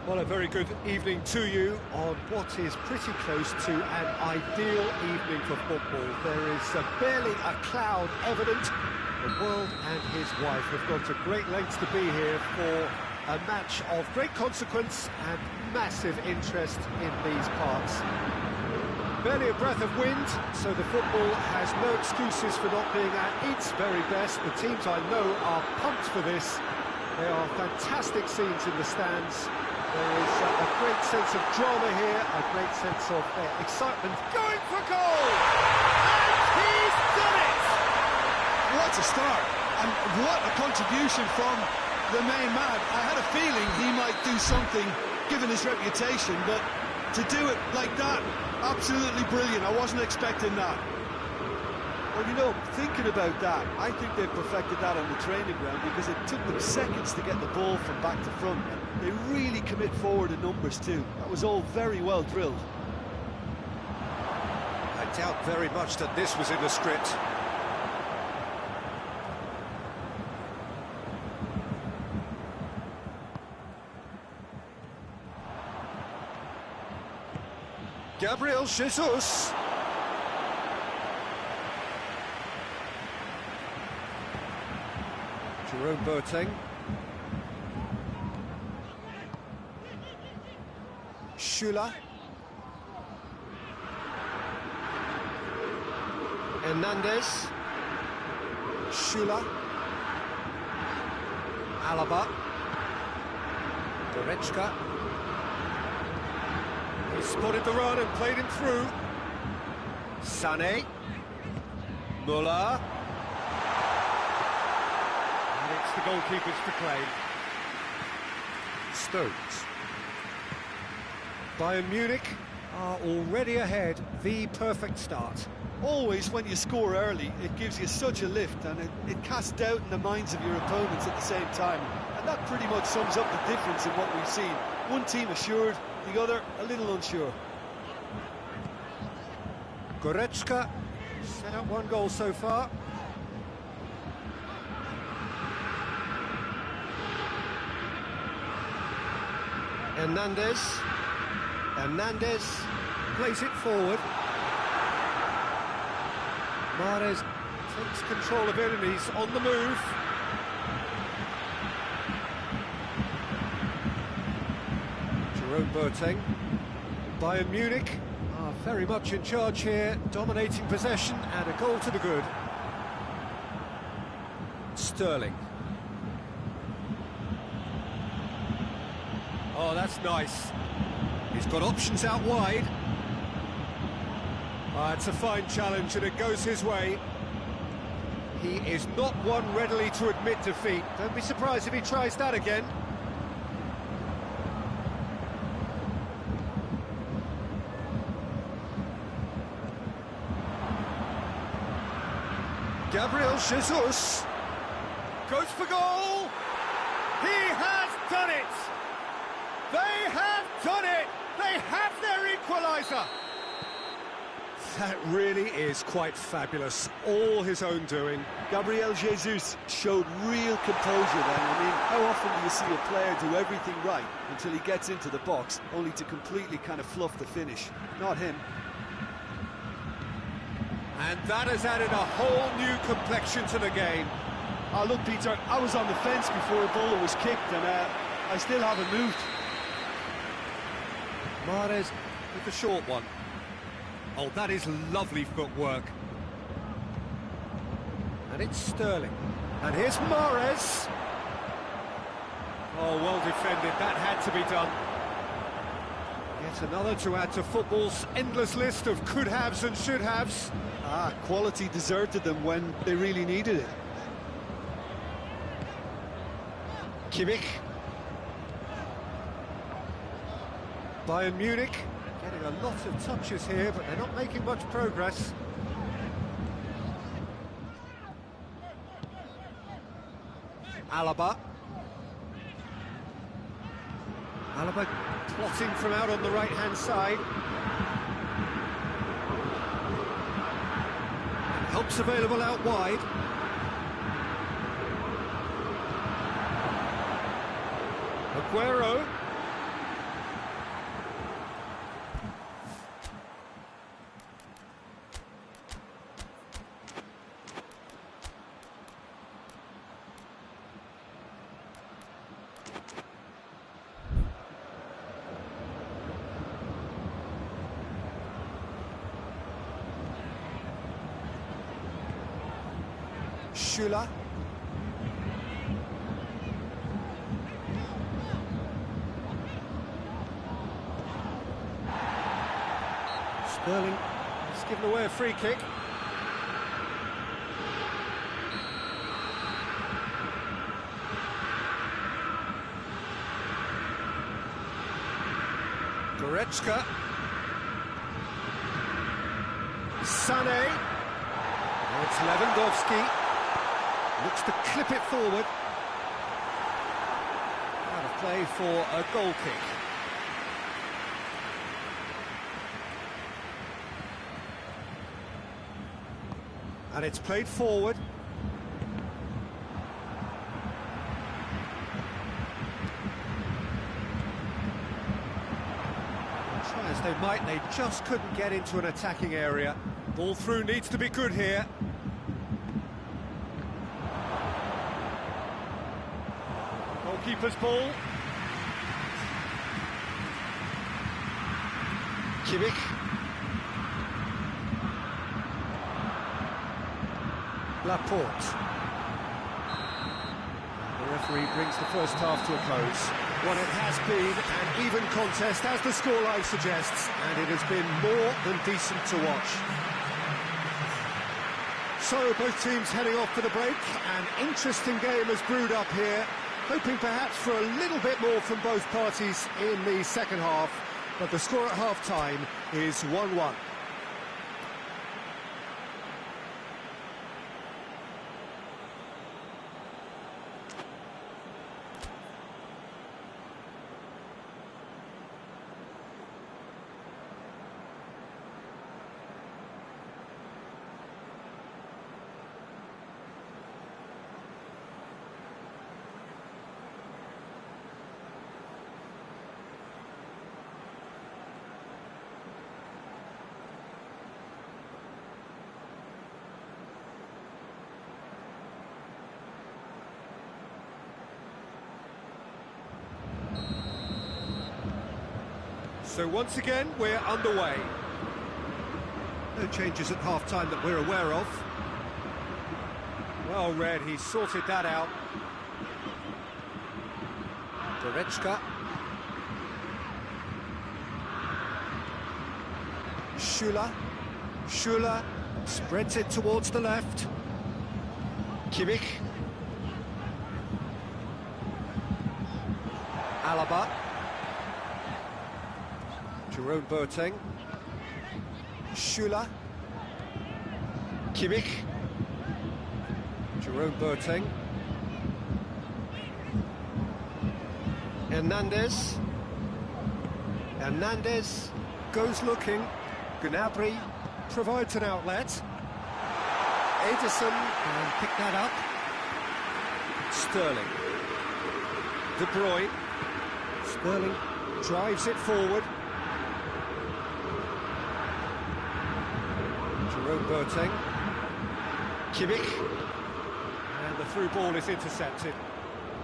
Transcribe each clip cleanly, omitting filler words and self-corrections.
Well, a very good evening to you on what is pretty close to an ideal evening for football. There is barely a cloud evident. The world and his wife have gone to great lengths to be here for a match of great consequence and massive interest in these parts. Barely a breath of wind, so the football has no excuses for not being at its very best. The teams I know are pumped for this. There are fantastic scenes in the stands. There is a great sense of drama here, a great sense of excitement. Going for goal! And he's done it! What a start, and what a contribution from the main man. I had a feeling he might do something, given his reputation, but to do it like that, absolutely brilliant. I wasn't expecting that. Well, you know, thinking about that, I think they've perfected that on the training ground because it took them seconds to get the ball from back to front. They really commit forward in numbers too. That was all very well drilled. I doubt very much that this was in the script. Gabriel Jesus. Jerome Boateng. Schüller. Hernandez. Schüller. Alaba. Goretzka. He spotted the run and played him through. Sané. Müller. And it's the goalkeeper's to claim. Stones. Bayern Munich are already ahead. The perfect start. Always, when you score early, it gives you such a lift, and it casts doubt in the minds of your opponents at the same time. And that pretty much sums up the difference in what we've seen. One team assured, the other a little unsure. Goretzka set up one goal so far. Hernandez. Hernandez plays it forward. Mahrez takes control of it and he's on the move. Jerome Boateng. Bayern Munich are very much in charge here, dominating possession and a goal to the good. Sterling. Oh, that's nice. He's got options out wide. It's a fine challenge and it goes his way. He is not one readily to admit defeat. Don't be surprised if he tries that again. Gabriel Jesus goes for goal. He has done it. They have done it. They have their equaliser. That really is quite fabulous. All his own doing. Gabriel Jesus showed real composure then. I mean, how often do you see a player do everything right until he gets into the box, only to completely kind of fluff the finish? Not him. And that has added a whole new complexion to the game. Oh, look, Peter, I was on the fence before a ball was kicked, and I still haven't moved. Mahrez with the short one. Oh, that is lovely footwork. And it's Sterling. And here's Mahrez. Oh, well defended. That had to be done. Yet another to add to football's endless list of could-haves and should-haves. Quality deserted them when they really needed it. Kimmich. Bayern Munich getting a lot of touches here, but they're not making much progress. Alaba. Alaba plotting from out on the right-hand side. Help's available out wide. Aguero. Schüller. Sterling has given away a free kick. Goretzka. Sané. Now it's Lewandowski. Looks to clip it forward. Out of play for a goal kick. And it's played forward. Try as they might, they just couldn't get into an attacking area. Ball through needs to be good here. Goalkeeper's ball. Kimmich. Laporte. The referee brings the first half to a close. Well, it has been an even contest, as the scoreline suggests, and it has been more than decent to watch. So, both teams heading off for the break. An interesting game has brewed up here, hoping perhaps for a little bit more from both parties in the second half, but the score at half-time is 1-1. So once again, we're underway. No changes at half-time that we're aware of. Well read, he sorted that out. Goretzka. Schüller spreads it towards the left. Kimmich. Alaba. Jerome Boateng. Schüller. Kimmich. Jerome Boateng. Hernandez. Hernandez goes looking. Gnabry provides an outlet. Ederson can pick that up. Sterling. De Bruyne. Sterling drives it forward. Jerome Boateng. Kimmich. And the through ball is intercepted.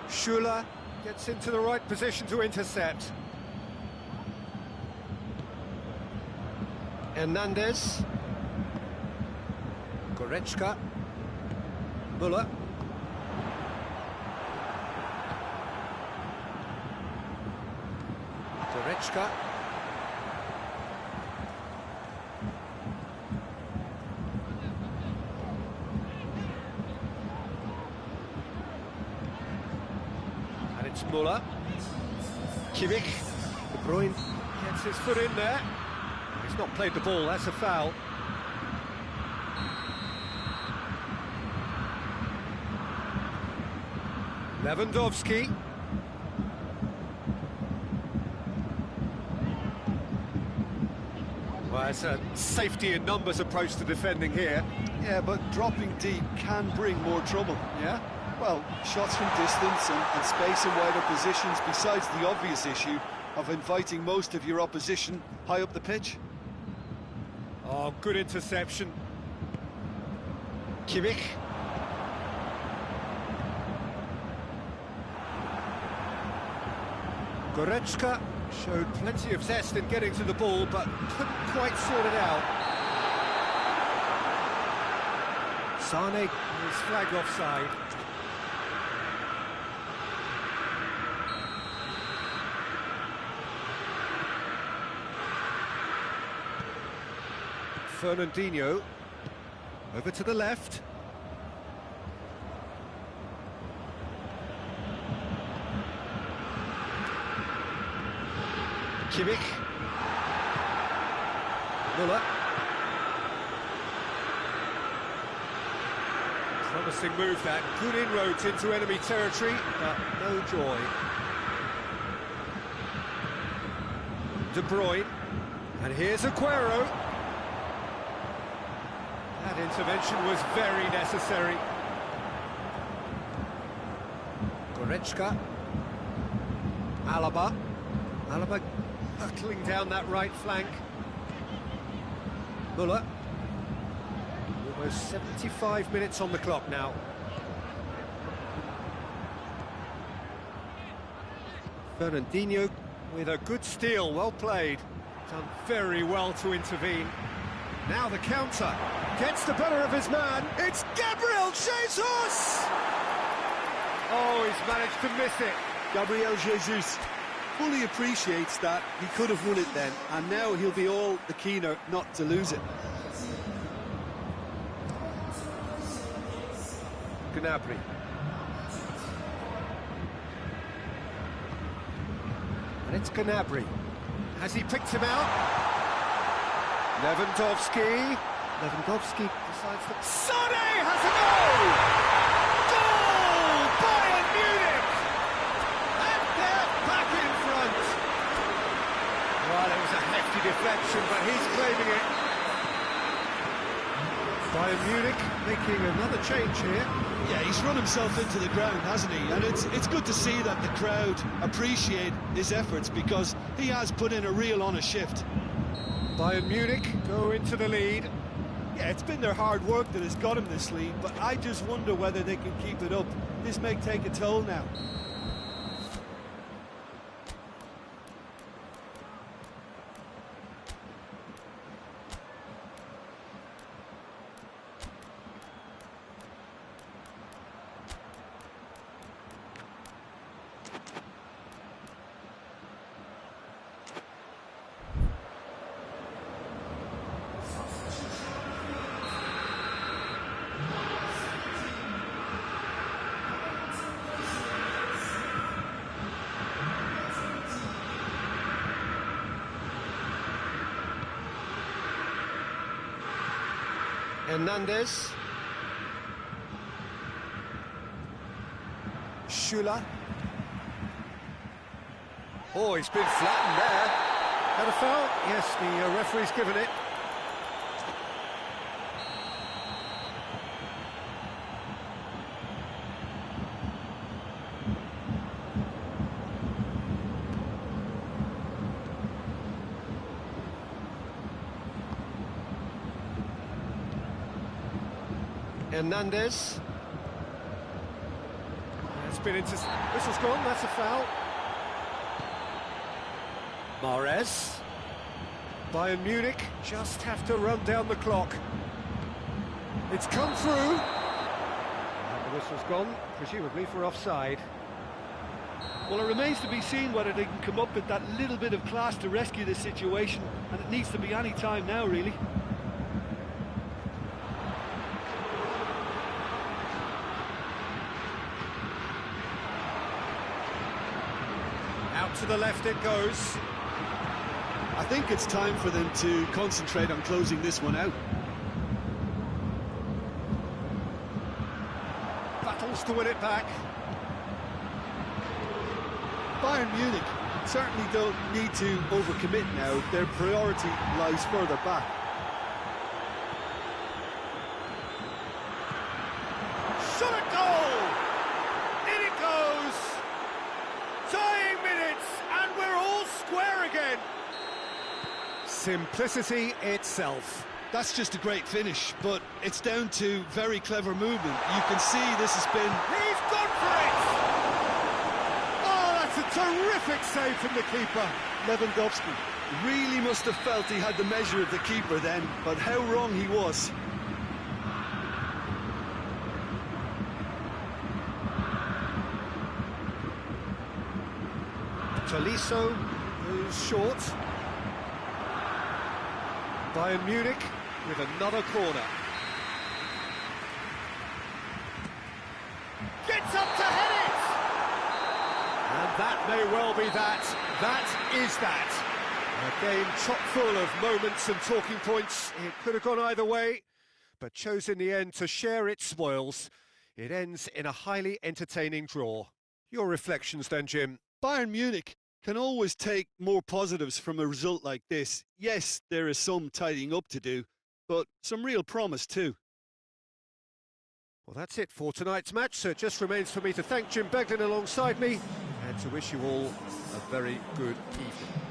Schüller gets into the right position to intercept. Hernandez. Goretzka. Müller. Goretzka. And it's Müller. Kimmich. De Bruyne gets his foot in there. He's not played the ball, that's a foul. Lewandowski. Well, it's a safety in numbers approach to defending here. Yeah, but dropping deep can bring more trouble, yeah? Well, shots from distance and space in wider positions, besides the obvious issue of inviting most of your opposition high up the pitch. Oh, good interception. Kimmich. Goretzka showed plenty of zest in getting to the ball, but couldn't quite sort it out. Sane is flagged offside. Fernandinho over to the left. Kimmich. Muller. Promising move that. Good inroads into enemy territory, but no joy. De Bruyne. And here's Aguero. That intervention was very necessary. Goretzka. Alaba. Alaba buckling down that right flank. Muller. Almost 75 minutes on the clock now. Fernandinho with a good steal, well played. Done very well to intervene. Now the counter. Gets the better of his man. It's Gabriel Jesus! Oh, he's managed to miss it. Gabriel Jesus fully appreciates that he could have won it then, and now he'll be all the keener not to lose it. Gnabry. And it's Gnabry. Has he picked him out? Lewandowski. Lewandowski decides that Sane has a goal! Goal! Bayern Munich! And they're back in front. Well, it was a hefty deflection, but he's claiming it. Bayern Munich making another change here. Yeah, he's run himself into the ground, hasn't he? And it's good to see that the crowd appreciate his efforts, because he has put in a real honest shift. Bayern Munich go into the lead. Yeah, it's been their hard work that has got him this lead, but I just wonder whether they can keep it up. This may take a toll now. Hernandez. Schüller. Oh, he's been flattened there. Had a foul? Yes, the referee's given it. Hernandez. It's been into... Whistle's gone, that's a foul. Mahrez. Bayern Munich just have to run down the clock. It's come through. And the whistle's gone, presumably for offside. Well, it remains to be seen whether they can come up with that little bit of class to rescue this situation, and it needs to be any time now, really. Out to the left it goes. I think it's time for them to concentrate on closing this one out. Battles to win it back. Bayern Munich certainly don't need to overcommit now. Their priority lies further back. Shot at goal! In it goes! Tying minutes, and we're all square again. Simplicity itself. That's just a great finish, but it's down to very clever movement. You can see this has been... He's gone for it! Oh, that's a terrific save from the keeper. Lewandowski really must have felt he had the measure of the keeper then, but how wrong he was. Tolisso, who's short. Bayern Munich with another corner. Gets up to head it! And that may well be that. That is that. A game chock full of moments and talking points. It could have gone either way, but chose in the end to share its spoils. It ends in a highly entertaining draw. Your reflections then, Jim? Bayern Munich can always take more positives from a result like this. Yes, there is some tidying up to do, but some real promise too. Well, that's it for tonight's match, so it just remains for me to thank Jim Beglin alongside me and to wish you all a very good evening.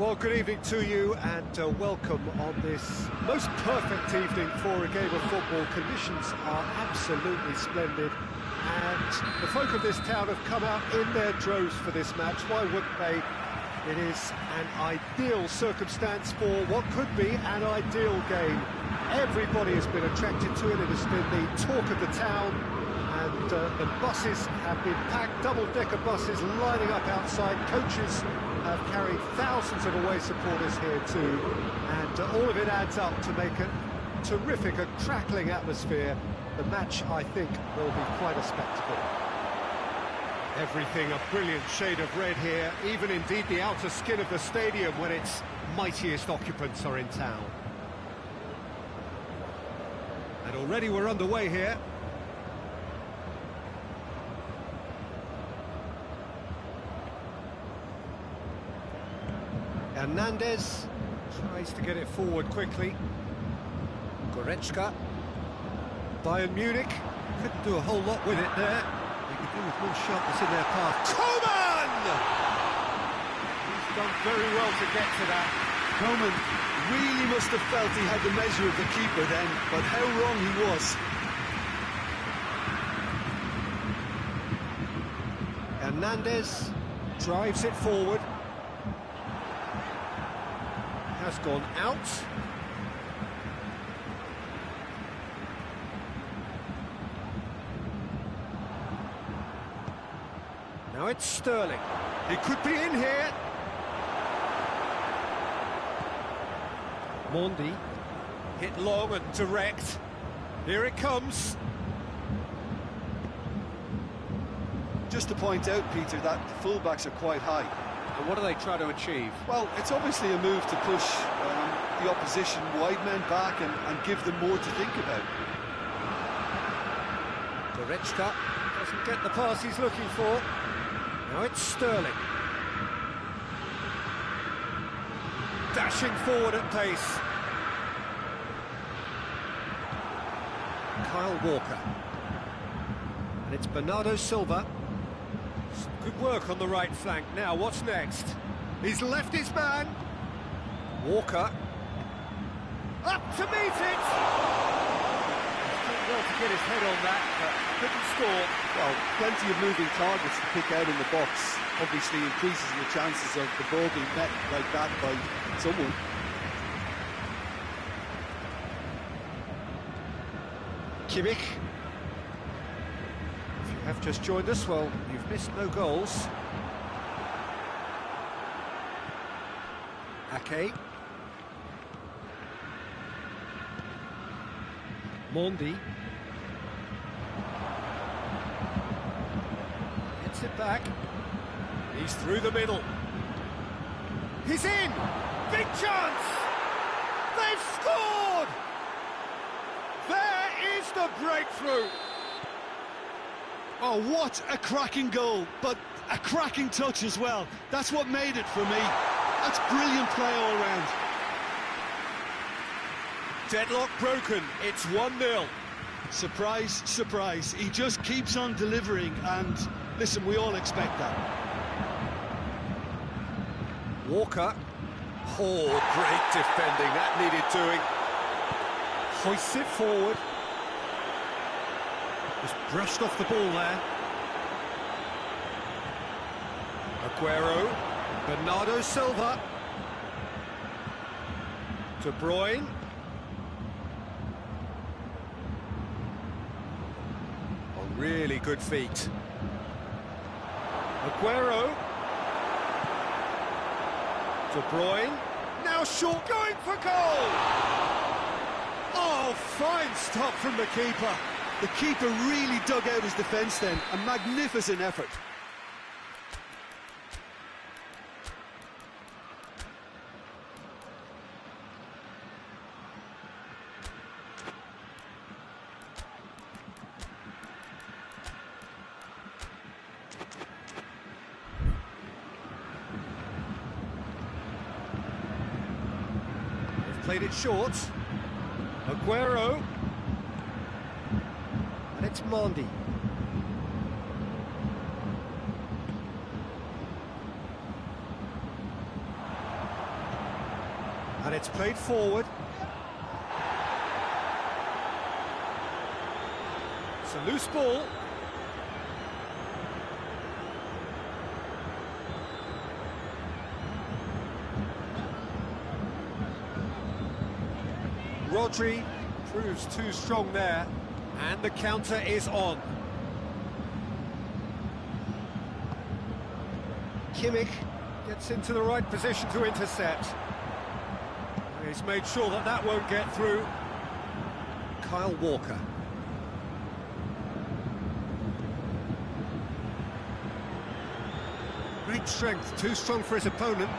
Well, good evening to you and welcome on this most perfect evening for a game of football. Conditions are absolutely splendid and the folk of this town have come out in their droves for this match. Why wouldn't they? It is an ideal circumstance for what could be an ideal game. Everybody has been attracted to it. It has been the talk of the town. And the buses have been packed, double-decker buses lining up outside. Coaches have carried thousands of away supporters here too. And all of it adds up to make a terrific, a crackling atmosphere. The match, I think, will be quite a spectacle. Everything a brilliant shade of red here, even indeed the outer skin of the stadium when its mightiest occupants are in town. And already we're underway here. Hernandez tries to get it forward quickly. Goretzka. Bayern Munich couldn't do a whole lot with it there. They could do with more sharpness in their path. Coman! He's done very well to get to that. Coman really must have felt he had the measure of the keeper then, but how wrong he was. Hernandez drives it forward. Has gone out. Now it's Sterling. He could be in here. Mondi hit long and direct. Here it comes. Just to point out, Peter, that the fullbacks are quite high. And what do they try to achieve? Well, it's obviously a move to push the opposition wide men back and give them more to think about. Goretzka doesn't get the pass he's looking for. Now it's Sterling. Dashing forward at pace. Kyle Walker. And it's Bernardo Silva. Good work on the right flank. Now, what's next? He's left his man. Walker. Up to meet it! Did well to get his head on that, but couldn't score. Well, plenty of moving targets to pick out in the box. Obviously increases the chances of the ball being met like that by someone. Kimmich. If you have just joined us, well, you've missed no goals. Ake. Mondi. Gets it back. He's through the middle. He's in! Big chance! They've scored! There is the breakthrough! Oh, what a cracking goal, but a cracking touch as well. That's what made it for me. That's brilliant play all round. Deadlock broken, it's 1-0. Surprise, surprise. He just keeps on delivering, and listen, we all expect that. Walker. Oh, great defending, that needed doing. Hoists it forward. Just brushed off the ball there. Aguero. Bernardo Silva. De Bruyne. Oh, really good feet. Aguero. De Bruyne. Now short, going for goal! Oh, fine stop from the keeper. The keeper really dug out his defence then. A magnificent effort. They've played it short. Aguero. And it's Mondi. And it's played forward. It's a loose ball. Rodri proves too strong there, and the counter is on. Kimmich gets into the right position to intercept. He's made sure that that won't get through. Kyle Walker. Great strength, too strong for his opponent.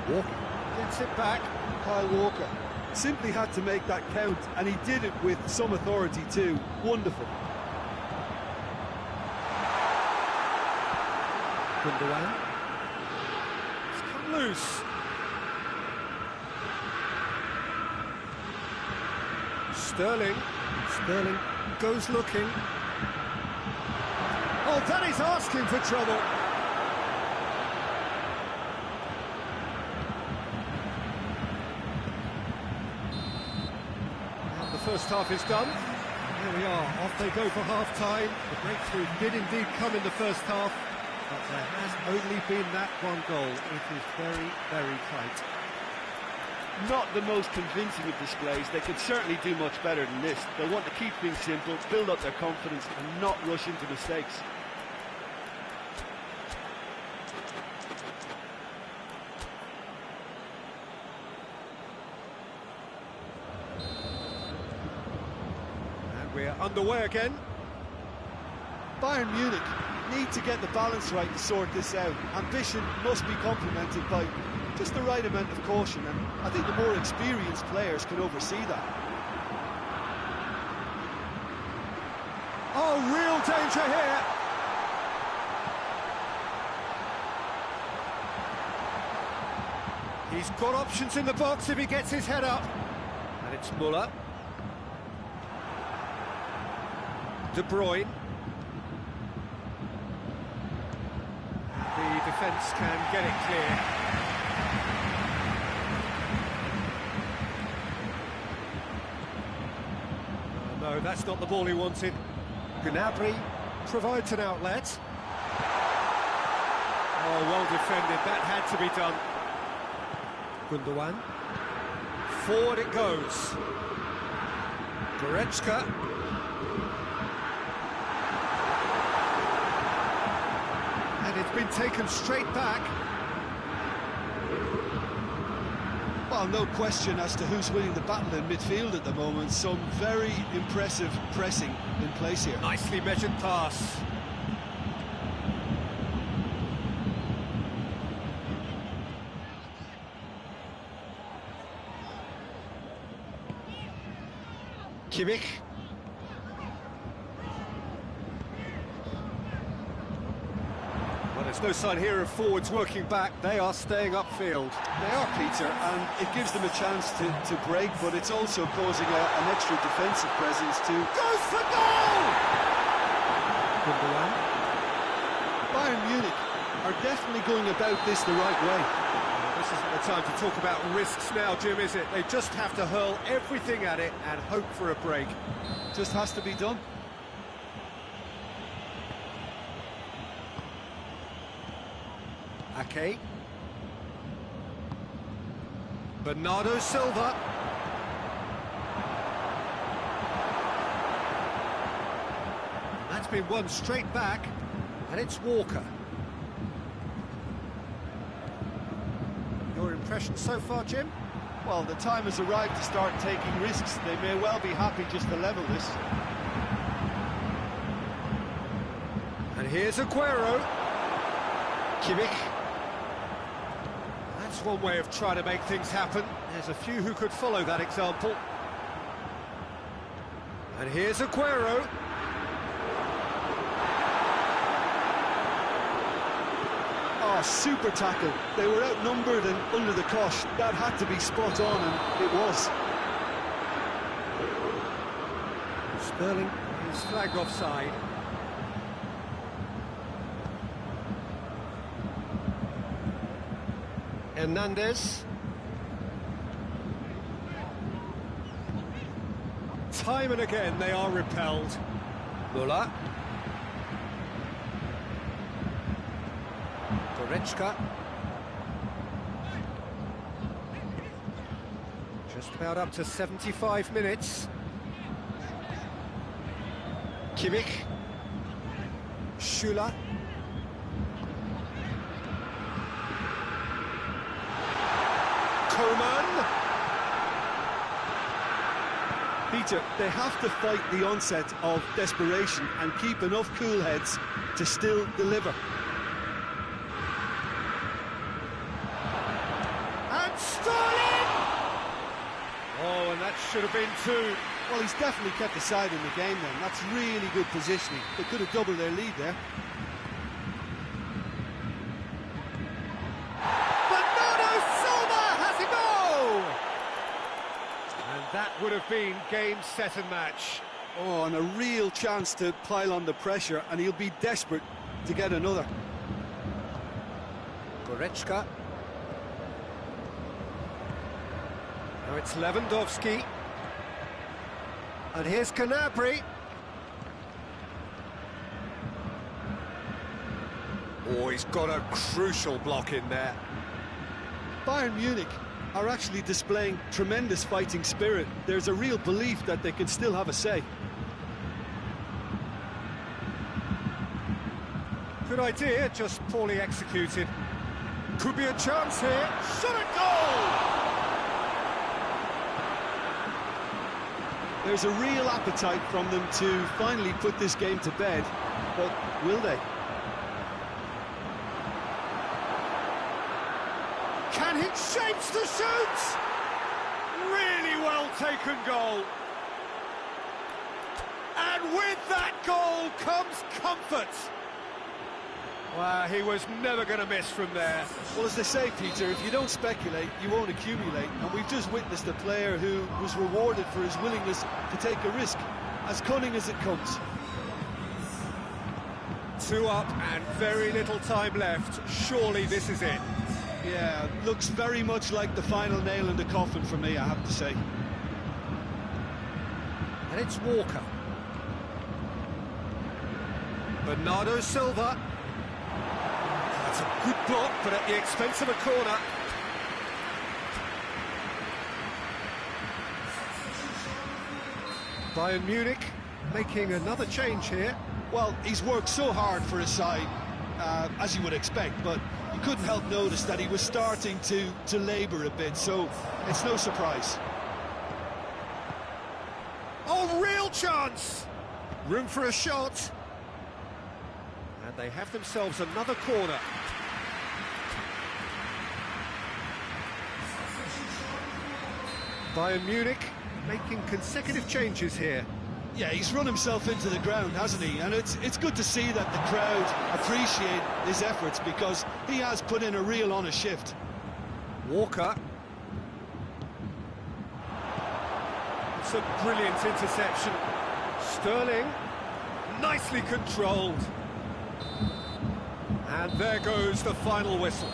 Walker gets it back. Kyle Walker simply had to make that count, and he did it with some authority too. Wonderful. Gundogan. It's come loose. Sterling. Sterling goes looking. Oh, that is asking for trouble. first half is done. Here we are, off they go for half-time. The breakthrough did indeed come in the first half, but there has only been that one goal. It is very, very tight. Not the most convincing of displays. They could certainly do much better than this. They want to keep things simple, build up their confidence and not rush into mistakes. And we're underway again. Bayern Munich need to get the balance right to sort this out. Ambition must be complemented by just the right amount of caution, and I think the more experienced players can oversee that. Oh, real danger here. He's got options in the box if he gets his head up. And it's Müller. De Bruyne. The defence can get it clear. No, that's not the ball he wanted. Gnabry provides an outlet. Oh, well defended. That had to be done. Gundogan. Forward it goes. Goretzka. And it's been taken straight back. Well, no question as to who's winning the battle in midfield at the moment. Some very impressive pressing in place here. Nicely measured pass. Kimmich. Well, there's no sign here of forwards working back. They are staying upfield. They are, Peter, and it gives them a chance to break, but it's also causing an extra defensive presence to... Goes for goal! Gundogan. Bayern Munich are definitely going about this the right way. This isn't the time to talk about risks now, Jim, is it? They just have to hurl everything at it and hope for a break. Just has to be done. Ake. Bernardo Silva. That's been won straight back, and it's Walker. Your impression so far, Jim? Well, the time has arrived to start taking risks. They may well be happy just to level this. And here's Aguero. Kimmich. That's one way of trying to make things happen. There's a few who could follow that example. And here's Aguero. Oh, super tackle. They were outnumbered and under the cosh. That had to be spot on, and it was. Sterling is flagged offside. Hernandez. Time and again they are repelled. Müller. Goretzka. Just about up to 75 minutes. Kimmich. Schüller. Coman. Peter, they have to fight the onset of desperation and keep enough cool heads to still deliver. And Sterling! Oh, and that should have been two. Well, he's definitely kept the side in the game then. That's really good positioning. They could have doubled their lead there. Bernardo Silva has a goal! And that would have been game, set and match. Oh, and a real chance to pile on the pressure, and he'll be desperate to get another. Goretzka. Now it's Lewandowski. And here's Canabry. Oh, he's got a crucial block in there. Bayern Munich are actually displaying tremendous fighting spirit. There's a real belief that they can still have a say. Good idea, just poorly executed. Could be a chance here. Shot at goal! There's a real appetite from them to finally put this game to bed, but will they? Can he shapes the shoot? Really well taken goal. And with that goal comes comfort. Wow, he was never going to miss from there. Well, as they say, Peter, if you don't speculate, you won't accumulate. And we've just witnessed a player who was rewarded for his willingness to take a risk, as cunning as it comes. 2 up and very little time left. Surely this is it. Yeah, looks very much like the final nail in the coffin for me, I have to say. And it's Walker. Bernardo Silva. That's a good block, but at the expense of a corner. Bayern Munich making another change here. Well, he's worked so hard for his side, as you would expect, but you couldn't help notice that he was starting to labour a bit, so it's no surprise. Oh, real chance! Room for a shot. And they have themselves another corner. Bayern Munich making consecutive changes here. Yeah, he's run himself into the ground, hasn't he? And it's good to see that the crowd appreciate his efforts, because he has put in a real honest shift. Walker. It's a brilliant interception. Sterling, nicely controlled. And there goes the final whistle.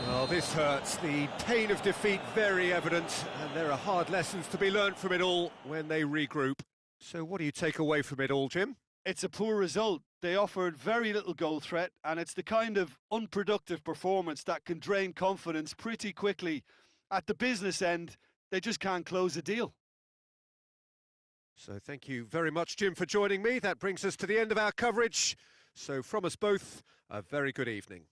Well, this hurts. The pain of defeat very evident, and there are hard lessons to be learned from it all when they regroup. So what do you take away from it all, Jim? It's a poor result. They offered very little goal threat, and it's the kind of unproductive performance that can drain confidence pretty quickly. At the business end, they just can't close a deal. So thank you very much, Jim, for joining me. That brings us to the end of our coverage. So from us both, a very good evening.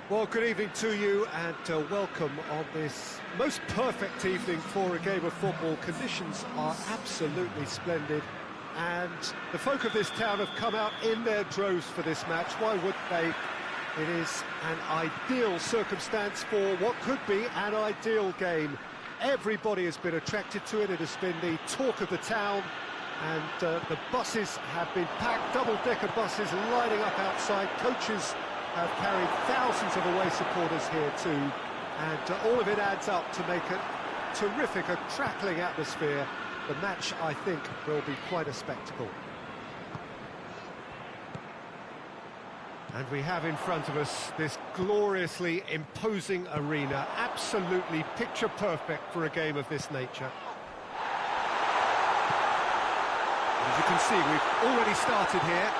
Well, good evening to you and welcome on this most perfect evening for a game of football. Conditions are absolutely splendid and the folk of this town have come out in their droves for this match. Why would they? It is an ideal circumstance for what could be an ideal game. Everybody has been attracted to it. It has been the talk of the town and the buses have been packed, double-decker buses lining up outside. Coaches have carried thousands of away supporters here too, and all of it adds up to make a terrific, a crackling atmosphere. The match, I think, will be quite a spectacle. And we have in front of us this gloriously imposing arena, absolutely picture perfect for a game of this nature. As you can see, we've already started here.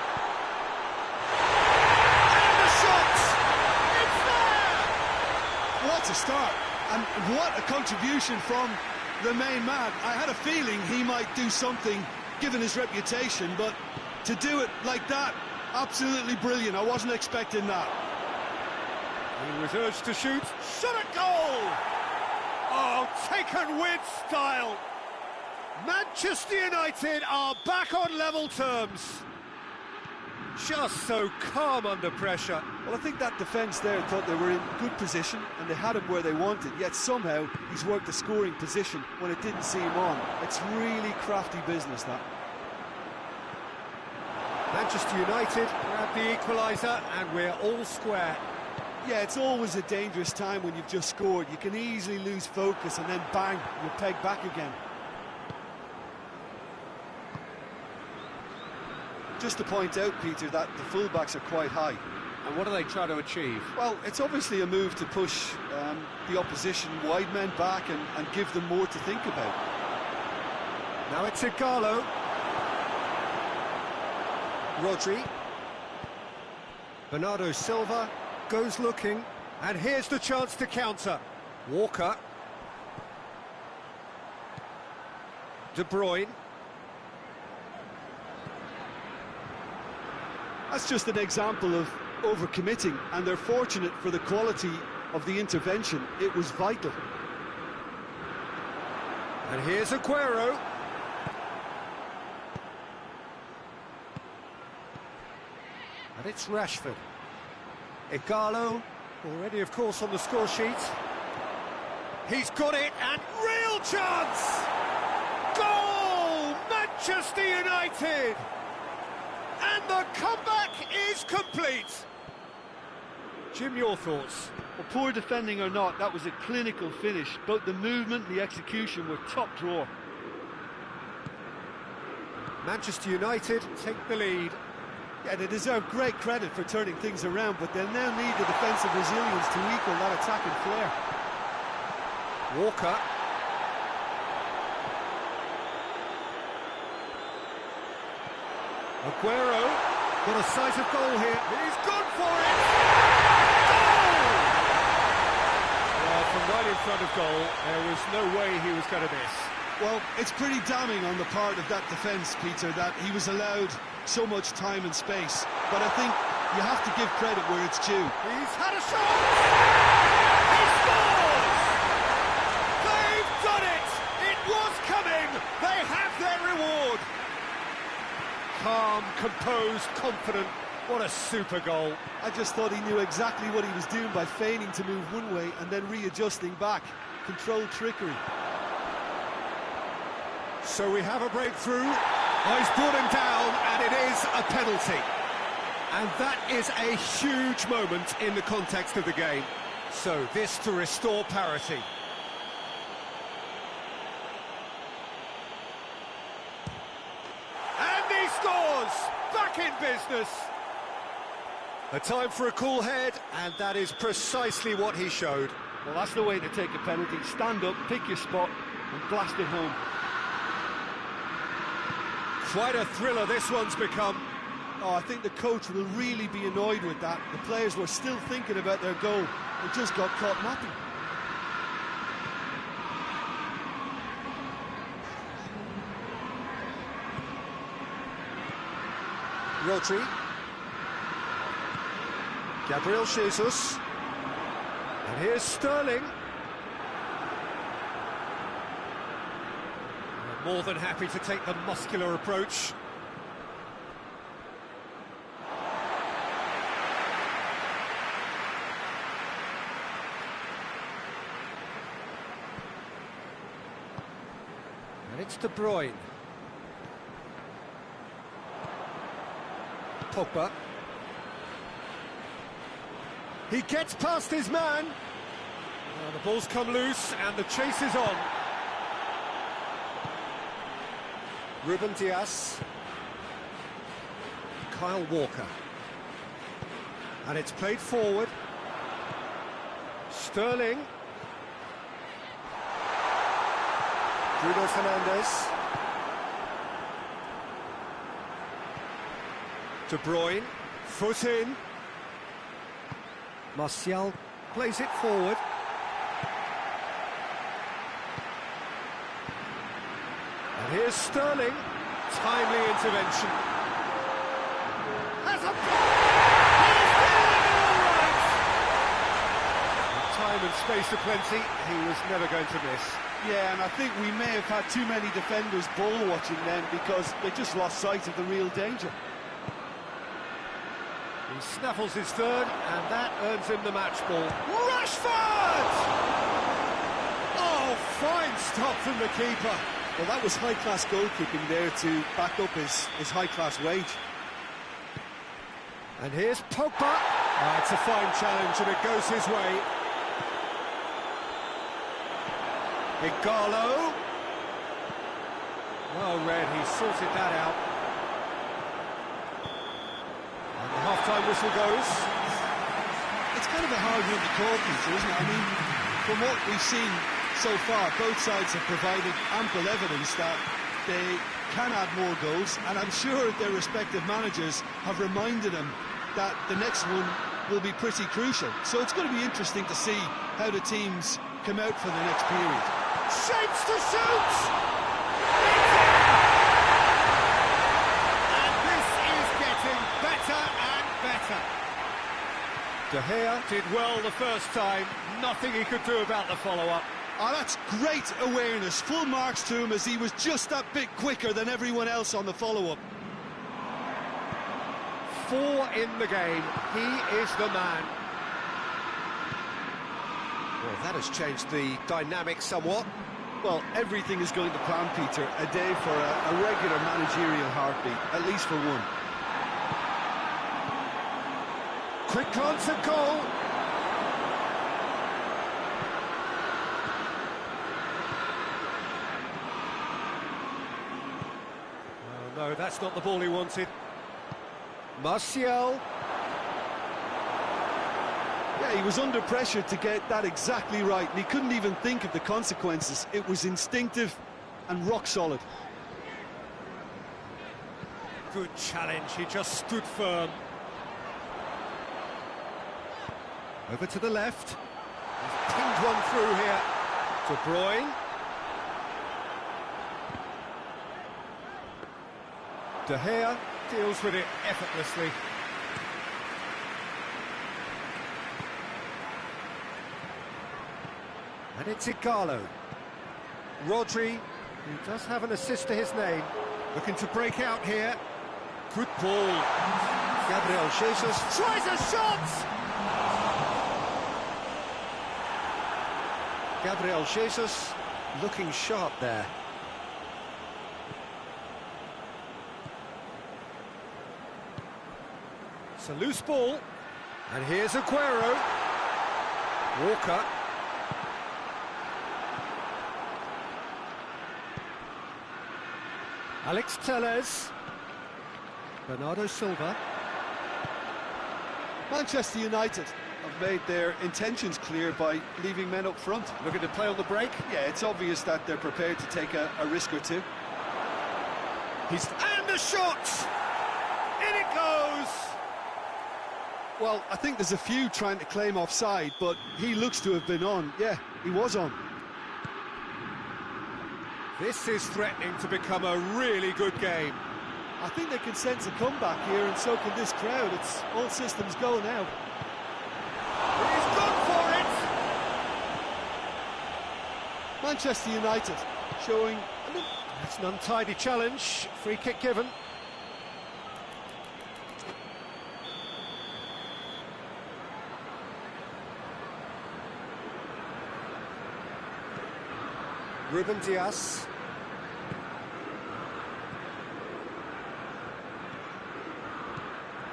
What a start, and what a contribution from the main man. I had a feeling he might do something, given his reputation, but to do it like that, absolutely brilliant. I wasn't expecting that. He was urged to shoot. Shot a goal! Oh, taken with style. Manchester United are back on level terms. Just so calm under pressure. Well, I think that defence there thought they were in good position and they had him where they wanted, yet somehow he's worked a scoring position when it didn't seem on. It's really crafty business, that. Manchester United grab the equaliser and we're all square. Yeah, it's always a dangerous time when you've just scored. You can easily lose focus and then bang, you're pegged back again. Just to point out, Peter, that the fullbacks are quite high. And what are they trying to achieve? Well, it's obviously a move to push the opposition wide men back and give them more to think about. Now it's Igalo. Rodri. Bernardo Silva goes looking, and here's the chance to counter. Walker. De Bruyne. That's just an example of overcommitting, and they're fortunate for the quality of the intervention. It was vital. And here's Aguero. And it's Rashford. Igalo, already of course on the score sheet. He's got it, and real chance! Goal! Manchester United! And the comeback is complete. Jim, your thoughts? Well, poor defending or not, that was a clinical finish. Both the movement and the execution were top drawer. Manchester United take the lead. Yeah, they deserve great credit for turning things around, but they'll now need the defensive resilience to equal that attacking flair. Walker. Aguero got a sight of goal here. He's gone for it! Goal! Well, from right in front of goal, there was no way he was going to miss. Well, it's pretty damning on the part of that defence, Peter, that he was allowed so much time and space. But I think you have to give credit where it's due. He's had a shot! He scores! They've done it! It was coming! They have their reward! Calm, composed, confident. What a super goal. I just thought he knew exactly what he was doing by feigning to move one way and then readjusting back. Controlled trickery. So we have a breakthrough. Oh, he's brought him down, and it is a penalty. And that is a huge moment in the context of the game. So this to restore parity. And he scores! Back in business. A time for a cool head, and that is precisely what he showed. Well, that's the way to take a penalty. Stand up, pick your spot, and blast it home. Quite a thriller this one's become. Oh, I think the coach will really be annoyed with that. The players were still thinking about their goal and just got caught napping. Rodri. Gabriel Jesus. And here's Sterling. They're more than happy to take the muscular approach. And it's De Bruyne. Pogba. He gets past his man. Well, the ball's come loose and the chase is on. Ruben Dias. Kyle Walker. And it's played forward. Sterling. Bruno Fernandes. De Bruyne, foot in. Martial plays it forward. And here's Sterling. Timely intervention. Has a he's doing it all right! With time and space aplenty, he was never going to miss. Yeah, and I think we may have had too many defenders ball watching then because they just lost sight of the real danger. He snaffles his third, and that earns him the match ball. Rashford! Oh, fine stop from the keeper. Well, that was high-class goalkeeping there to back up his high-class wage. And here's Pogba. Oh, it's a fine challenge, and it goes his way. Igalo. Well read, he sorted that out. And the half-time whistle goes. It's kind of a hard one to call, Peter, isn't it? I mean, from what we've seen so far, both sides have provided ample evidence that they can add more goals, and I'm sure their respective managers have reminded them that the next one will be pretty crucial. So it's going to be interesting to see how the teams come out for the next period. Shapes to shoot! And this is getting better and better. De Gea did well the first time, nothing he could do about the follow-up. Oh, that's great awareness. Full marks to him as he was just that bit quicker than everyone else on the follow-up. 4 in the game. He is the man. Well, that has changed the dynamic somewhat. Well, everything is going to plan, Peter. A day for a regular managerial heartbeat, at least for one. Quick glance at goal. Oh, no, that's not the ball he wanted. Martial. Yeah, he was under pressure to get that exactly right, and he couldn't even think of the consequences. It was instinctive and rock solid. Good challenge, he just stood firm. Over to the left. He's pinged one through here. De Bruyne. De Gea deals with it effortlessly. And it's Igalo. Rodri, who does have an assist to his name, looking to break out here. Good ball. Gabriel Jesus tries a shot! Gabriel Jesus looking sharp there. It's a loose ball. And here's Aguero. Walker. Alex Telles. Bernardo Silva. Manchester United have made their intentions clear by leaving men up front. Looking to play on the break. Yeah, it's obvious that they're prepared to take a risk or two. And the shot! In it goes! Well, I think there's a few trying to claim offside, but he looks to have been on. Yeah, he was on. This is threatening to become a really good game. I think they can sense a comeback here, and so can this crowd. It's all systems go now. He's gone for it! Manchester United showing That's an untidy challenge. Free kick given. Ruben Dias.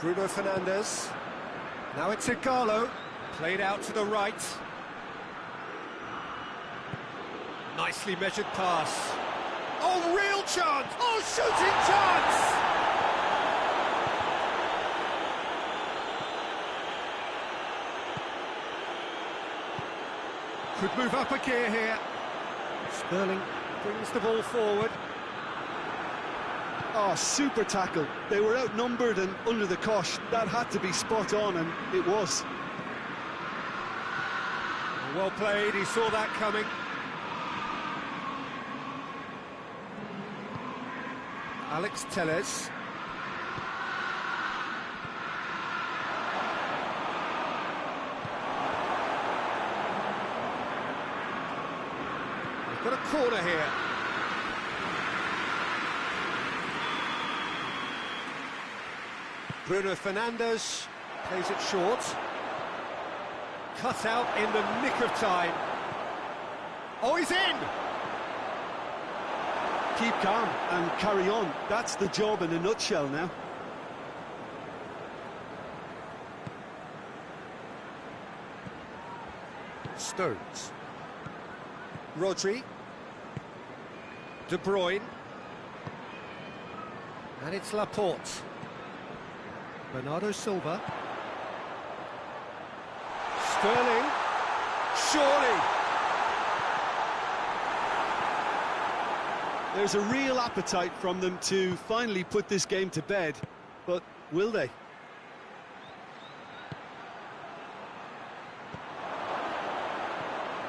Bruno Fernandes. Now it's Igalo. Played out to the right. Nicely measured pass. Oh, real chance! Oh, shooting chance! Could move up a gear here. Sterling brings the ball forward. oh, super tackle. They were outnumbered and under the cosh. That had to be spot on, and it was. Well played, he saw that coming. Alex Telles. We've got a corner here. Bruno Fernandes plays it short. Cut out in the nick of time. Oh, he's in! Keep calm and carry on. That's the job in a nutshell now. Stones. Rodri. De Bruyne. And it's Laporte. Bernardo Silva. Sterling. Surely. There's a real appetite from them to finally put this game to bed, but will they?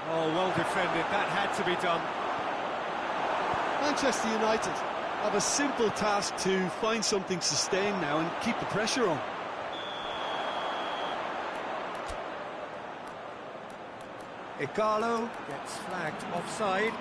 Oh, well defended. That had to be done. Manchester United have a simple task to find something sustained now and keep the pressure on. Igalo gets flagged offside.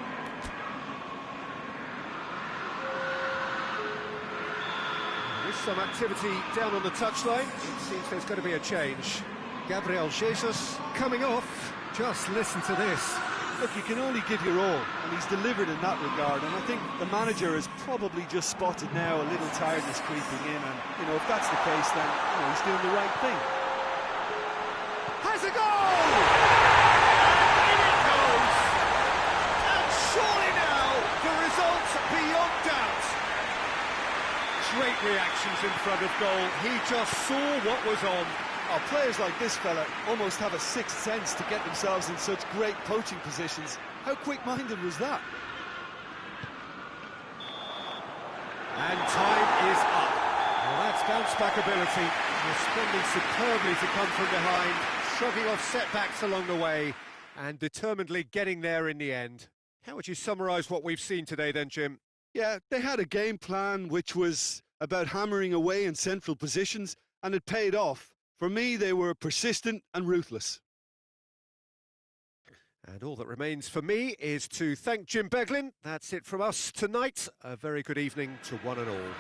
There's some activity down on the touchline. It seems there's going to be a change. Gabriel Jesus coming off. Just listen to this. Look, you can only give your all, and he's delivered in that regard, and I think the manager has probably just spotted now a little tiredness creeping in, and, you know, if that's the case, then, you know, he's doing the right thing. Has a goal! In it goes! And surely now, the result beyond doubt. Great reactions in front of goal. He just saw what was on. Oh, players like this fella almost have a sixth sense to get themselves in such great poaching positions. How quick-minded was that? And time is up. Well, that's bounce-back ability. Responding superbly to come from behind, shrugging off setbacks along the way, and determinedly getting there in the end. How would you summarise what we've seen today then, Jim? Yeah, they had a game plan which was about hammering away in central positions, and it paid off. For me, they were persistent and ruthless. And all that remains for me is to thank Jim Beglin. That's it from us tonight. A very good evening to one and all.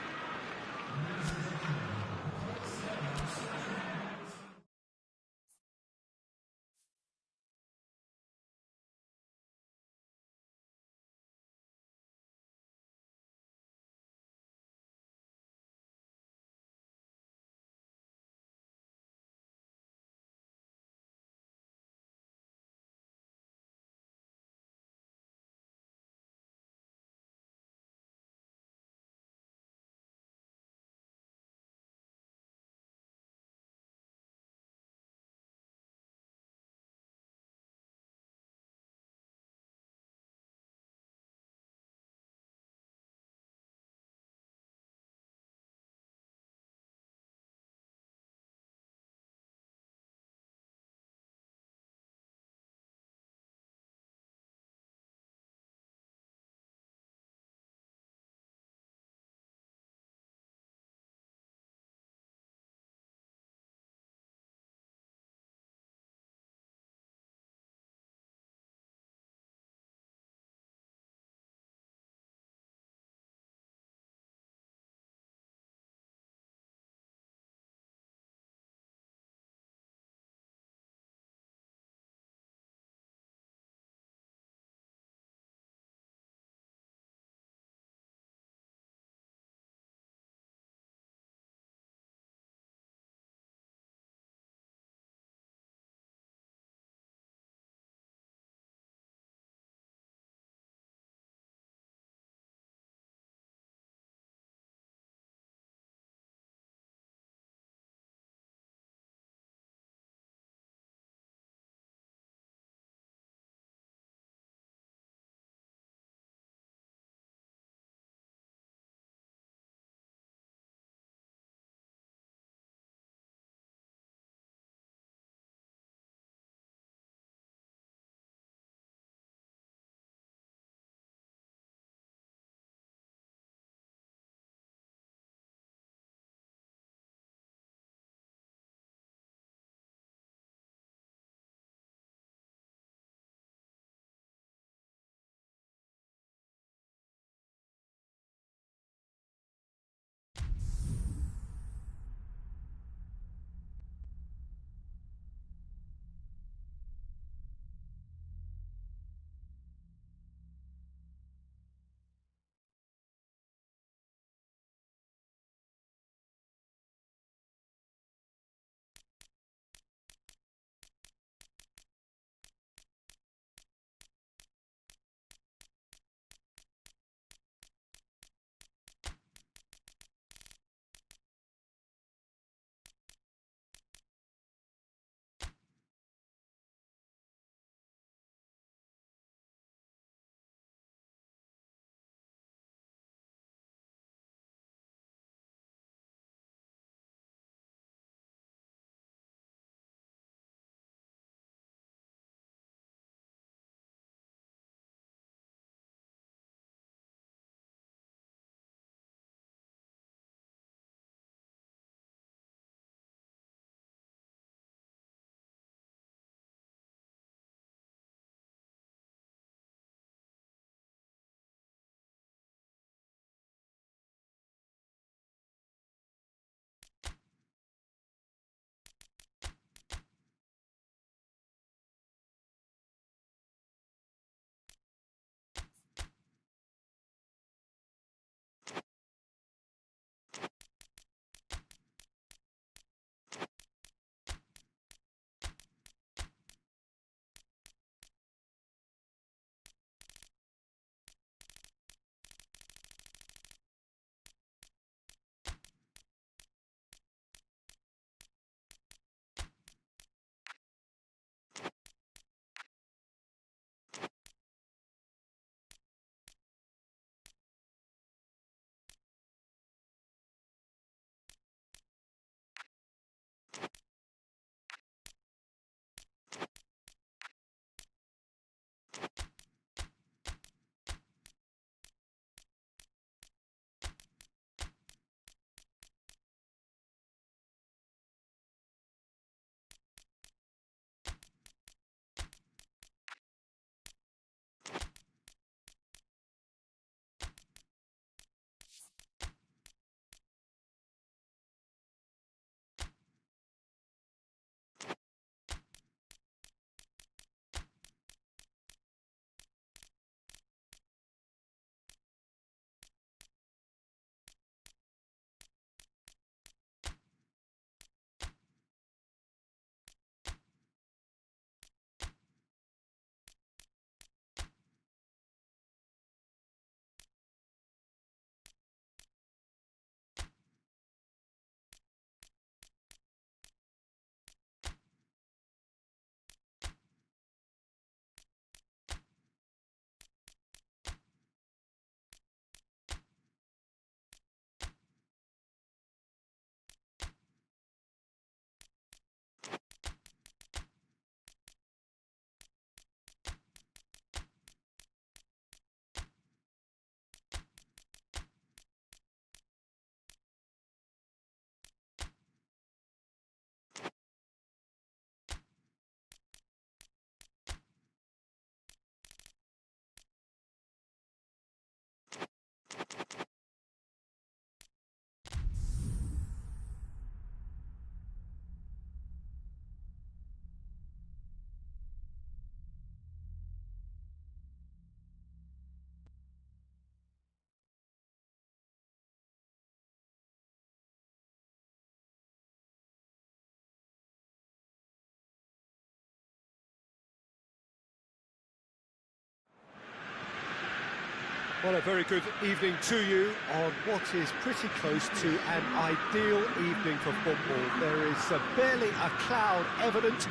Well, a very good evening to you on what is pretty close to an ideal evening for football. There is barely a cloud evident.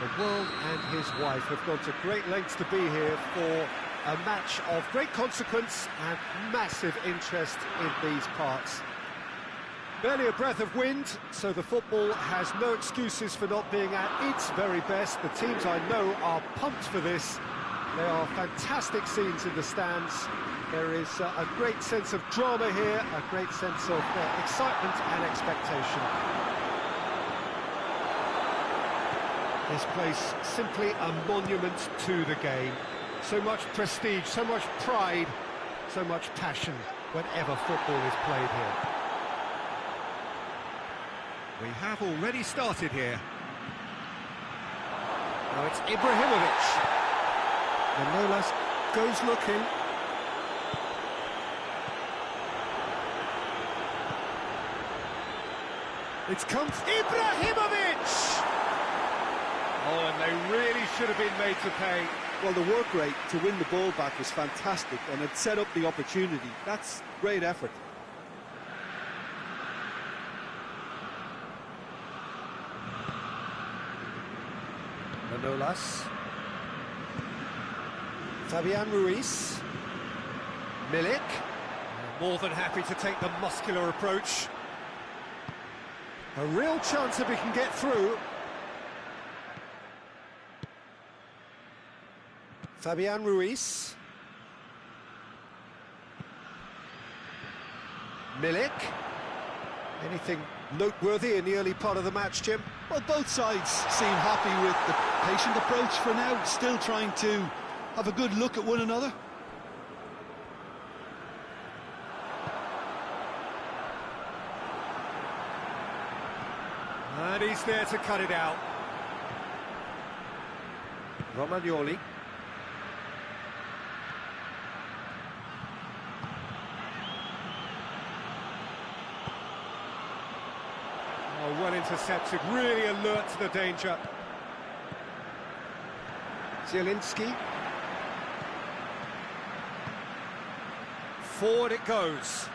The world and his wife have gone to great lengths to be here for a match of great consequence and massive interest in these parts. Barely a breath of wind, so the football has no excuses for not being at its very best. The teams I know are pumped for this. There are fantastic scenes in the stands. There is a great sense of drama here, a great sense of excitement and expectation. This place simply a monument to the game. So much prestige, so much pride, so much passion whenever football is played here. We have already started here. Now it's Ibrahimovic. Manolas goes looking. It comes Ibrahimovic! Oh, and they really should have been made to pay. Well, the work rate to win the ball back was fantastic, and it set up the opportunity. That's great effort. Manolas. Fabian Ruiz. Milik. More than happy to take the muscular approach. A real chance if he can get through. Fabian Ruiz. Milik. Anything noteworthy in the early part of the match, Jim? Well, both sides seem happy with the patient approach for now, still trying to have a good look at one another. And he's there to cut it out. Romagnoli. Oh, well intercepted, really alert to the danger. Zielinski. Forward it goes.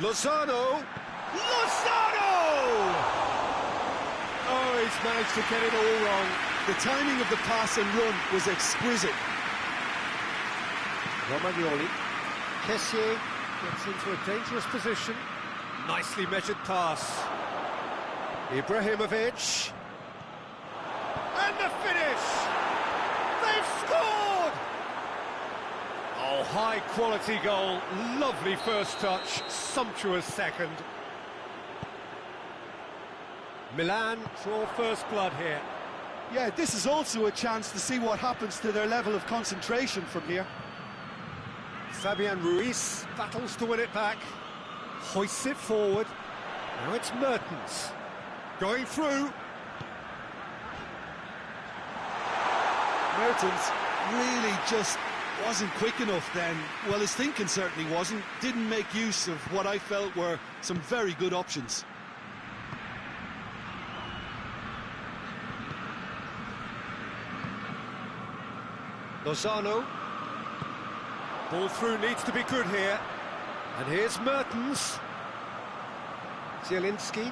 Lozano! Lozano! Oh, he's managed to get it all wrong. The timing of the pass and run was exquisite. Romagnoli. Kessié gets into a dangerous position. Nicely measured pass. Ibrahimovic. And the finish! They've scored! Oh, high-quality goal. Lovely first touch. Sumptuous second. Milan draw first blood here. Yeah, this is also a chance to see what happens to their level of concentration from here. Fabian Ruiz battles to win it back. Hoists it forward. Now it's Mertens. Going through. Mertens really just wasn't quick enough then. Well, his thinking certainly wasn't. Didn't make use of what I felt were some very good options. Lozano. Ball through needs to be good here. And here's Mertens. Zielinski.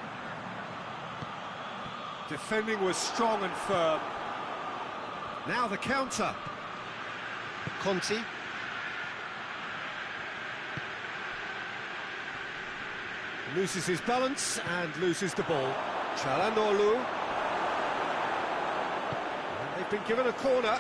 Defending was strong and firm. Now the counter. Conti. Loses his balance and loses the ball. Çalhanoğlu. And they've been given a corner.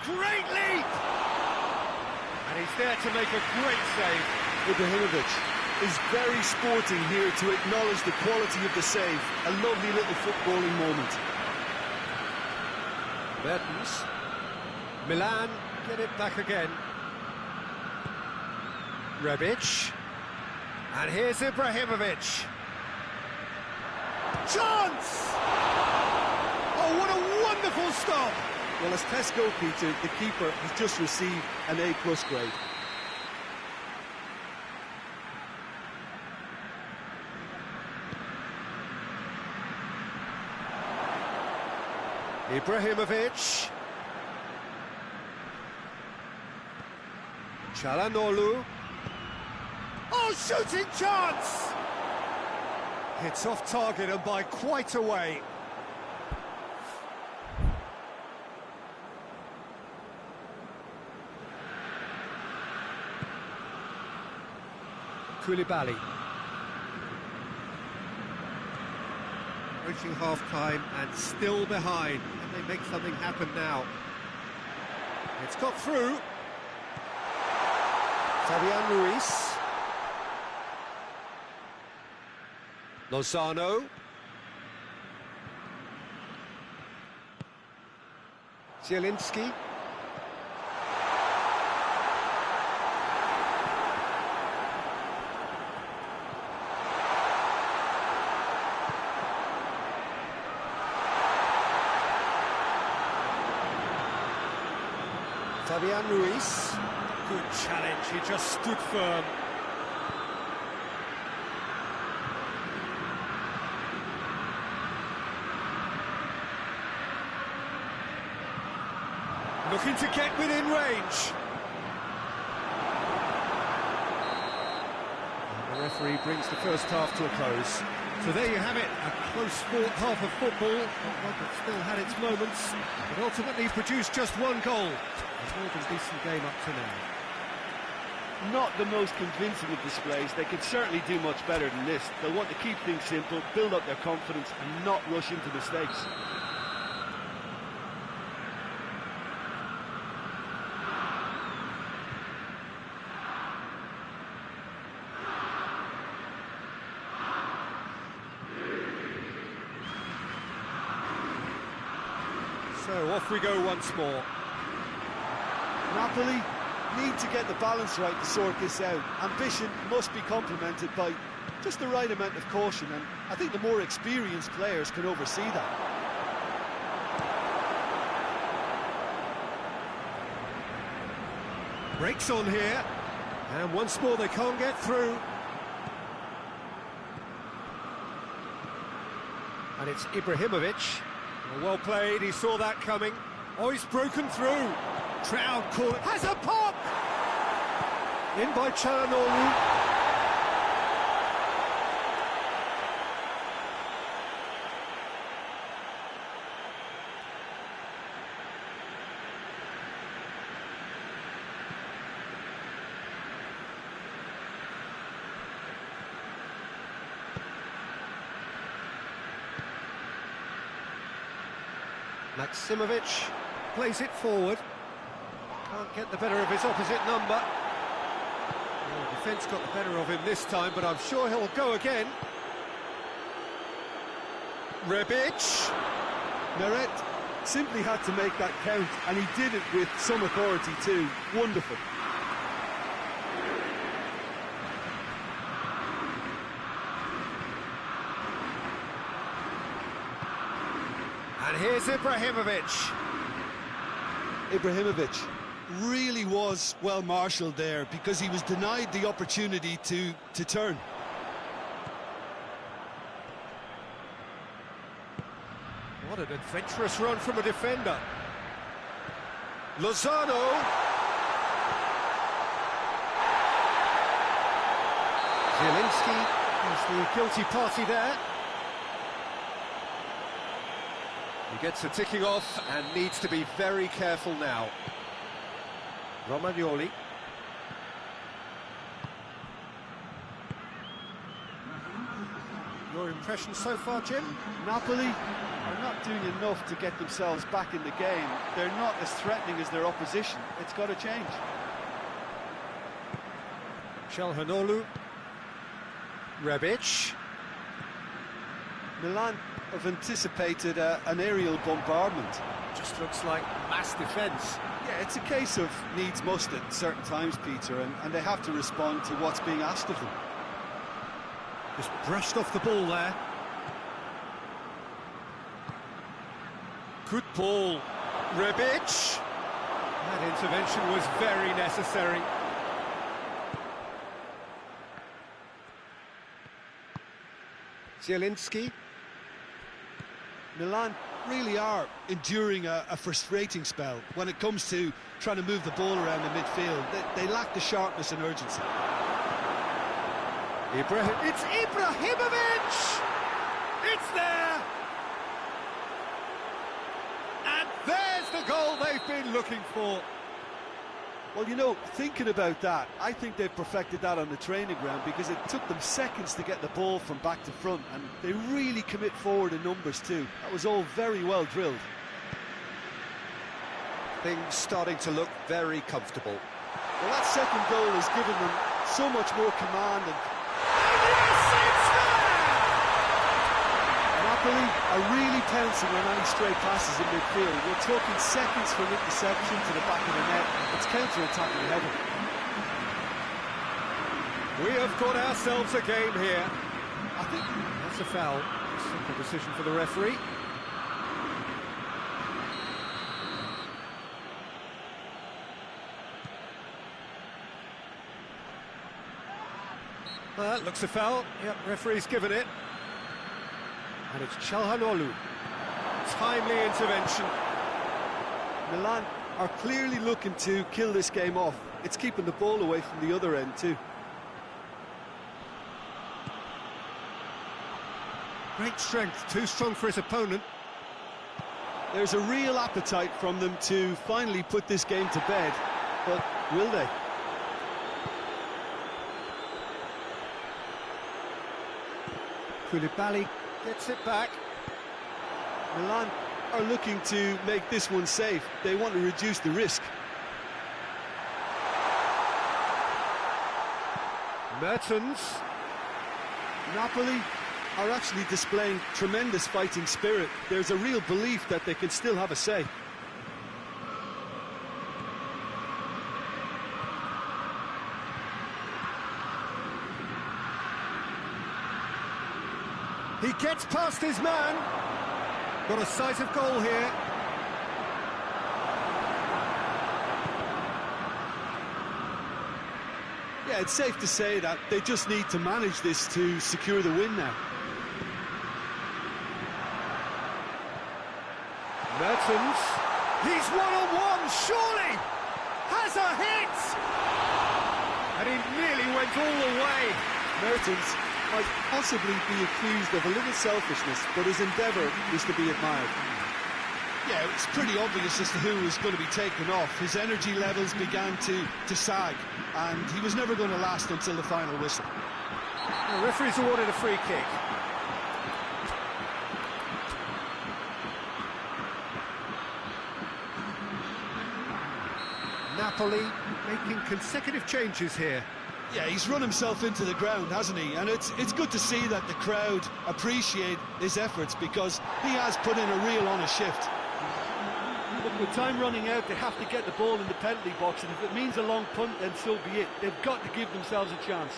Great leap! And he's there to make a great save. Ibrahimovic is very sporting here to acknowledge the quality of the save. A lovely little footballing moment. Mertens. Milan get it back again. Rebic. And here's Ibrahimovic. Chance! Oh, what a wonderful stop! Well, as test goalkeeper, the keeper has just received an A+ grade. Ibrahimovic. Çalhanoğlu. Oh, shooting chance! It's off target and by quite a way. Koulibaly. Reaching half-time and still behind. Can they make something happen now? It's got through. Fabian Ruiz. Lozano. Zielinski. Fabian Ruiz. Good challenge, he just stood firm. Looking to get within range. And the referee brings the first half to a close. So there you have it, a close-fought half of football, but one that still had its moments, but ultimately produced just one goal. A more than decent game up to now. Not the most convincing of displays. They could certainly do much better than this. They'll want to keep things simple, build up their confidence and not rush into mistakes. So off we go once more. Napoli need to get the balance right to sort this out. Ambition must be complemented by just the right amount of caution, and I think the more experienced players can oversee that. Breaks on here, and once more they can't get through. And it's Ibrahimovic. Well played, he saw that coming. Oh, he's broken through. Trout caught, has a pop! In by Çalhanoğlu. Maximovic plays it forward. Can't get the better of his opposite number. Well, the defence got the better of him this time, but I'm sure he'll go again. Rebic. Meret simply had to make that count, and he did it with some authority too. Wonderful. And here's Ibrahimovic. Ibrahimovic really was well marshalled there because he was denied the opportunity to turn. What an adventurous run from a defender. Lozano. Zielinski is the guilty party there. He gets the ticking off and needs to be very careful now. Romagnoli. Your impression so far, Jim? Napoli are not doing enough to get themselves back in the game. They're not as threatening as their opposition. It's got to change. Çalhanoğlu. Rebic. Milan have anticipated an aerial bombardment. Just looks like mass defence. Yeah, it's a case of needs must at certain times, Peter, and they have to respond to what's being asked of them. Just brushed off the ball there. Good ball. Rebic. That intervention was very necessary. Zielinski. Milan really are enduring a frustrating spell when it comes to trying to move the ball around the midfield. They lack the sharpness and urgency. It's Ibrahimovic! It's there! And there's the goal they've been looking for. Well, you know, thinking about that, I think they've perfected that on the training ground because it took them seconds to get the ball from back to front, and they really commit forward in numbers too. That was all very well drilled. Things starting to look very comfortable. Well, that second goal has given them so much more command and... Yes, it's there! Napoli are really pouncing on any stray passes in midfield. We're talking seconds from interception to the back of the net. It's counter-attacking heaven. We have got ourselves a game here. I think that's a foul. Simple decision for the referee. Looks a foul. Yep, referee's given it. And it's Çalhanoğlu. Timely intervention. Milan are clearly looking to kill this game off. It's keeping the ball away from the other end too. Great strength, too strong for his opponent. There's a real appetite from them to finally put this game to bed, but will they? Koulibaly gets it back. Milan are looking to make this one safe. They want to reduce the risk. Mertens. Napoli are actually displaying tremendous fighting spirit. There's a real belief that they can still have a say. He gets past his man. Got a sight of goal here. Yeah, it's safe to say that they just need to manage this to secure the win now. Mertens. He's one-on-one, surely! Has a hit! And he nearly went all the way. Mertens might possibly be accused of a little selfishness, but his endeavour is to be admired. Yeah, it's pretty obvious as to who was going to be taken off. His energy levels began to sag, and he was never going to last until the final whistle. The referee's awarded a free kick. Napoli making consecutive changes here. Yeah, he's run himself into the ground, hasn't he? And it's good to see that the crowd appreciate his efforts because he has put in a real honest shift. Look, with time running out, they have to get the ball in the penalty box, and if it means a long punt, then so be it. They've got to give themselves a chance.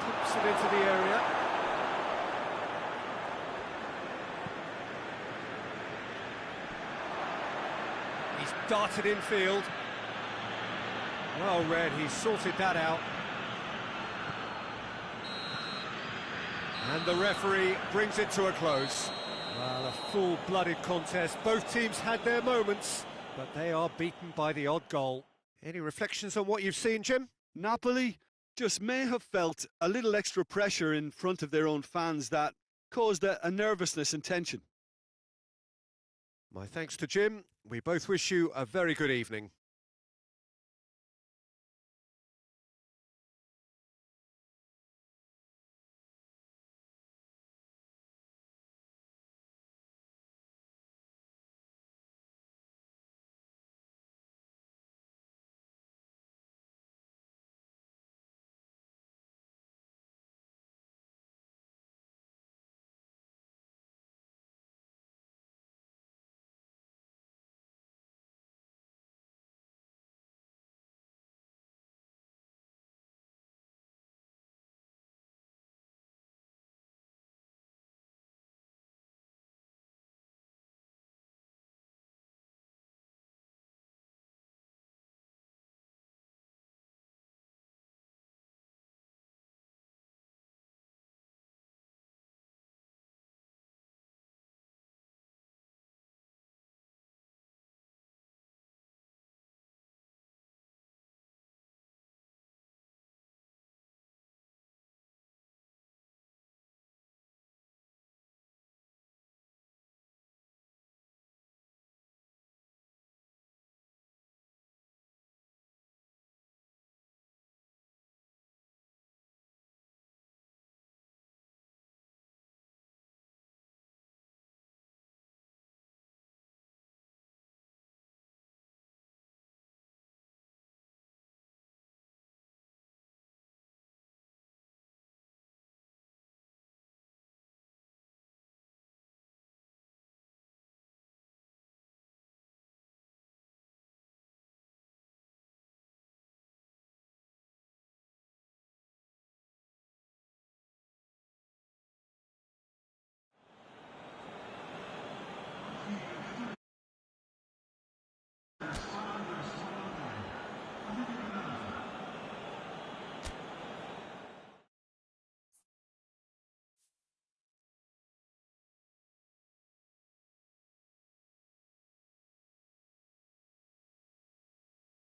Puts it into the area. He's darted infield. Well read, he sorted that out. And the referee brings it to a close. Well, a full-blooded contest. Both teams had their moments, but they are beaten by the odd goal. Any reflections on what you've seen, Jim? Napoli just may have felt a little extra pressure in front of their own fans that caused a nervousness and tension. My thanks to Jim. We both wish you a very good evening.